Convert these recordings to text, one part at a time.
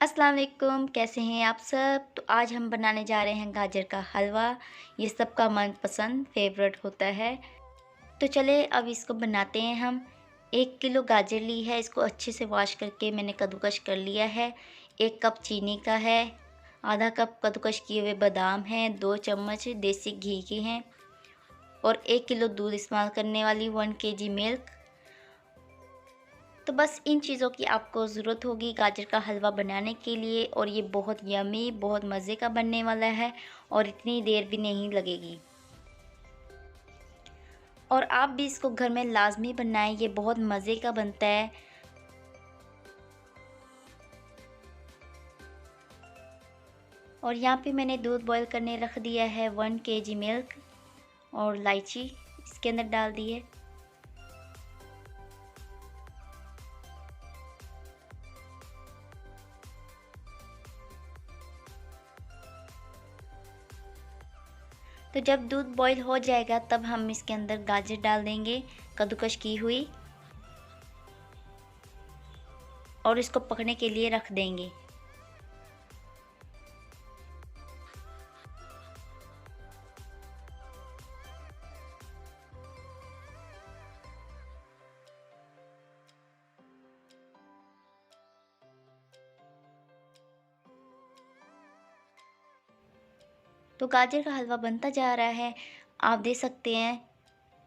अस्सलाम वालेकुम, कैसे हैं आप सब। तो आज हम बनाने जा रहे हैं गाजर का हलवा। ये सबका मनपसंद फेवरेट होता है। तो चले अब इसको बनाते हैं हम। 1 किलो गाजर ली है, इसको अच्छे से वॉश करके मैंने कद्दूकस कर लिया है। 1 कप चीनी का है, आधा कप कद्दूकस किए हुए बादाम हैं, 2 चम्मच देसी घी के हैं और 1 किलो दूध इस्तेमाल करने वाली, 1 kg मिल्क। तो बस इन चीज़ों की आपको ज़रूरत होगी गाजर का हलवा बनाने के लिए, और ये बहुत यमी, बहुत मज़े का बनने वाला है और इतनी देर भी नहीं लगेगी। और आप भी इसको घर में लाज़मी बनाएं, ये बहुत मज़े का बनता है। और यहाँ पे मैंने दूध बॉईल करने रख दिया है, 1 kg मिल्क और इलायची इसके अंदर डाल दी है। तो जब दूध बॉईल हो जाएगा तब हम इसके अंदर गाजर डाल देंगे कद्दूकस की हुई, और इसको पकने के लिए रख देंगे। तो गाजर का हलवा बनता जा रहा है। आप देख सकते हैं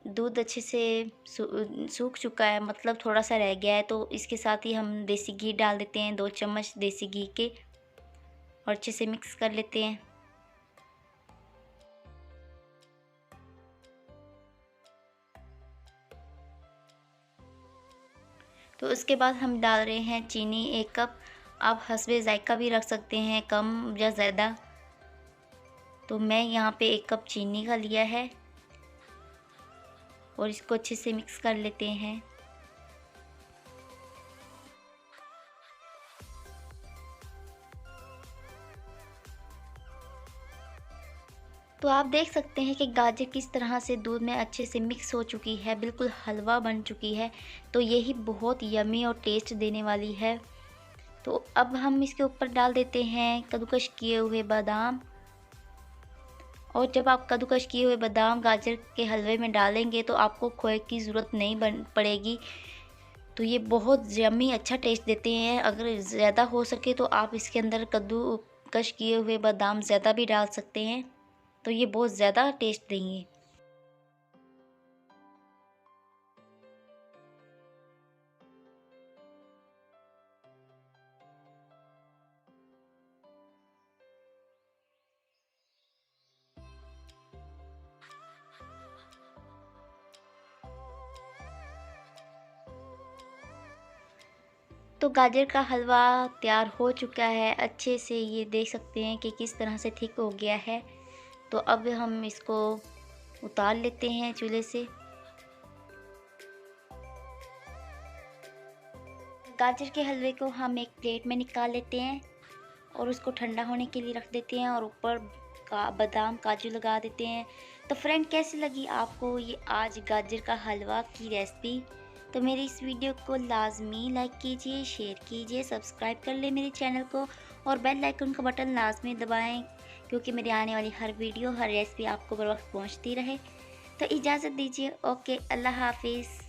दूध अच्छे से सूख चुका है, मतलब थोड़ा सा रह गया है। तो इसके साथ ही हम देसी घी डाल देते हैं, 2 चम्मच देसी घी के, और अच्छे से मिक्स कर लेते हैं। तो उसके बाद हम डाल रहे हैं चीनी 1 कप। आप हस्बे ज़ायका भी रख सकते हैं, कम या ज़्यादा। तो मैं यहाँ पे 1 कप चीनी का लिया है और इसको अच्छे से मिक्स कर लेते हैं। तो आप देख सकते हैं कि गाजर किस तरह से दूध में अच्छे से मिक्स हो चुकी है, बिल्कुल हलवा बन चुकी है। तो यही बहुत यमी और टेस्ट देने वाली है। तो अब हम इसके ऊपर डाल देते हैं कद्दूकस किए हुए बादाम। और जब आप कद्दूकस किए हुए बादाम गाजर के हलवे में डालेंगे तो आपको खोए की ज़रूरत नहीं पड़ेगी। तो ये बहुत यम्मी अच्छा टेस्ट देते हैं। अगर ज़्यादा हो सके तो आप इसके अंदर कद्दूकस किए हुए बादाम ज़्यादा भी डाल सकते हैं, तो ये बहुत ज़्यादा टेस्ट देंगे। तो गाजर का हलवा तैयार हो चुका है अच्छे से, ये देख सकते हैं कि किस तरह से थिक हो गया है। तो अब हम इसको उतार लेते हैं चूल्हे से। गाजर के हलवे को हम एक प्लेट में निकाल लेते हैं और उसको ठंडा होने के लिए रख देते हैं, और ऊपर का बादाम काजू लगा देते हैं। तो फ्रेंड, कैसी लगी आपको ये आज गाजर का हलवा की रेसिपी। तो मेरी इस वीडियो को लाजमी लाइक कीजिए, शेयर कीजिए, सब्सक्राइब कर ले मेरे चैनल को, और बेल आइकन का बटन लाजमी दबाएं, क्योंकि मेरी आने वाली हर वीडियो, हर रेसिपी आपको बर वक्त पहुँचती रहे। तो इजाज़त दीजिए। ओके, अल्लाह हाफिज़।